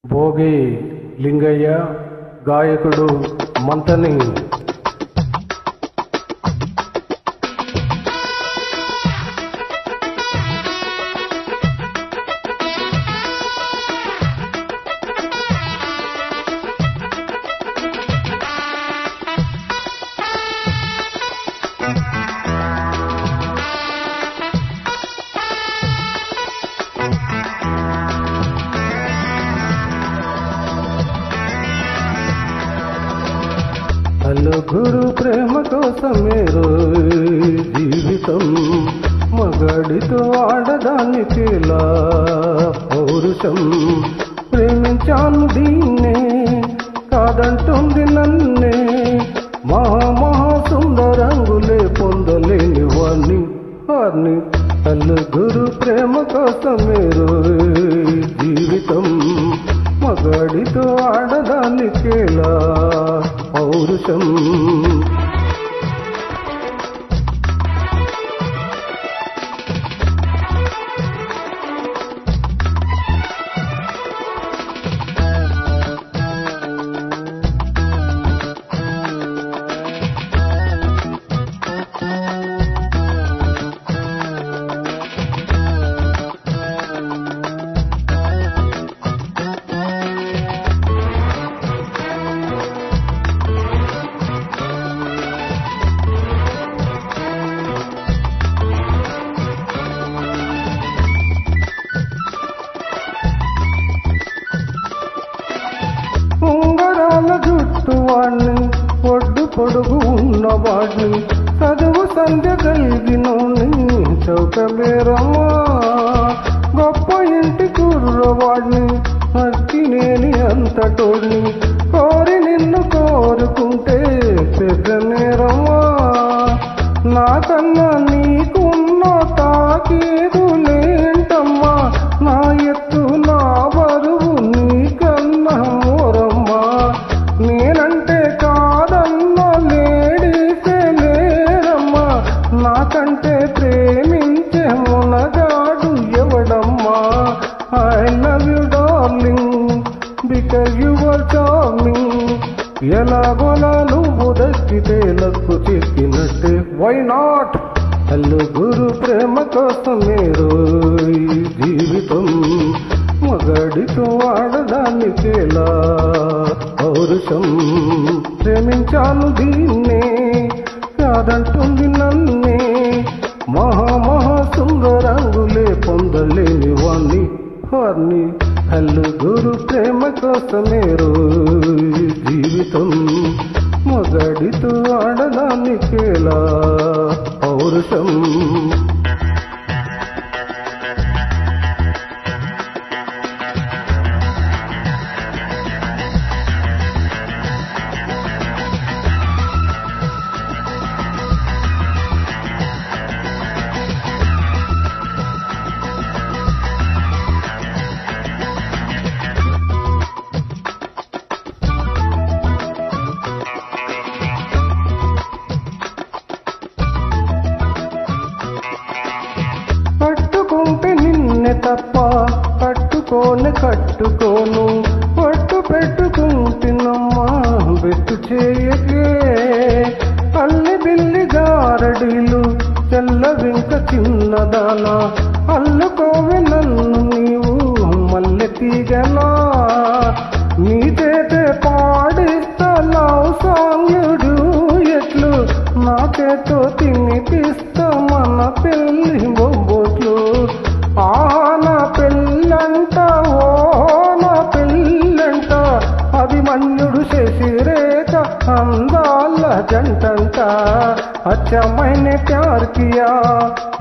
భోగి లింగయ్య గాయకుడు మంతని నలుగురు ప్రేమ కోసమే జీవితం మగాడితో ఆడదానికిలా పౌరుషం ప్రేమించాను దీన్నే కాదంటుంది నన్నే మహాసుందరంగులే పొందలేని వాణ్ణి నలుగురు ప్రేమ కోసమే జీవితం మగాడితో ఆడదానికిలా పౌరుషం ఉంగరాల జుట్టు వాణ్ణి ఒడ్డు పొడుగు ఉన్నవాడిని చదువు సంధ్య కలిగినోని చౌకమేరమ్మా గొప్ప ఇంటి కుర్రవాడిని అక్కినేని అంతటోడిని కోరి నిన్ను కోరుకుంటే పెద్దమేరమ్మా నాకన్నా నీకున్న తాకేదు లేంటమ్మా నా ఎత్తు నా బరువు నీకన్నా మోరమ్మా నేనంటే కాదన్న లేడీసే లేరమ్మా నాకంటే ప్రేమించే మునగాడు ఎవడమ్మా I love you darling because you are charming ఎలాగోలా నువ్వు దక్కితే లక్కు చిక్కినట్టే వై నాట్ నలుగురు ప్రేమ కోసమే జీవితం మగాడితో ఆడదానికేలా పౌరుషం ప్రేమించాను దీన్నే కాదంటుంది నన్నే మహాసుందరంగులే పొందలేని వాణ్ణి నలుగురు ప్రేమ కోసమే జీవితం మగాడితో ఆడదానికేలా పౌరుషం కట్టుకుంటే నిన్నే తప్ప కట్టుకోను పట్టు పెట్టుకుంటున్నమ్మా బెట్టు చేయకే అల్లి బిల్లి గారడీలు చెల్లవింక చిన్నదానా అల్లుకోవే నన్ను నీవు మల్లె తీగలా నీ చేతే పాడిస్తా లవ్ సాంగుడు ఎట్లు నా చేతో తినిపిస్తా మన పెళ్ళి బొబ్బొట్లు నా పెళ్ళంట ఓ నా పెళ్ళంట అభిమన్యుడు శశిరేఖ అందాల జంటంట अच्छा मैंने प्यार किया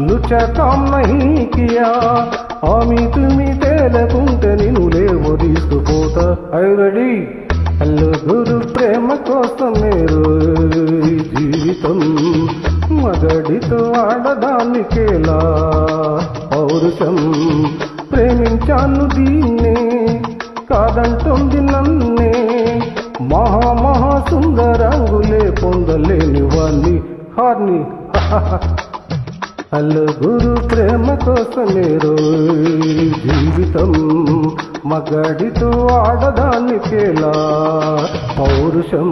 लुचा काम नहीं किया आमी तुमी तेलకుంటే నిన్ను లేవో తీసుకుపోతా ఐ రెడీ నలుగురు ప్రేమ కోసమే జీవితం మగడితో ఆడదానికేలా పౌరుషం ప్రేమించాను దీన్నే కాదంటుంది నన్నే మహాసుందరంగులే పొందలేని వాణ్ణి నలుగురు ప్రేమ కోసమే జీవితం మగడితో ఆడదానికేలా పౌరుషం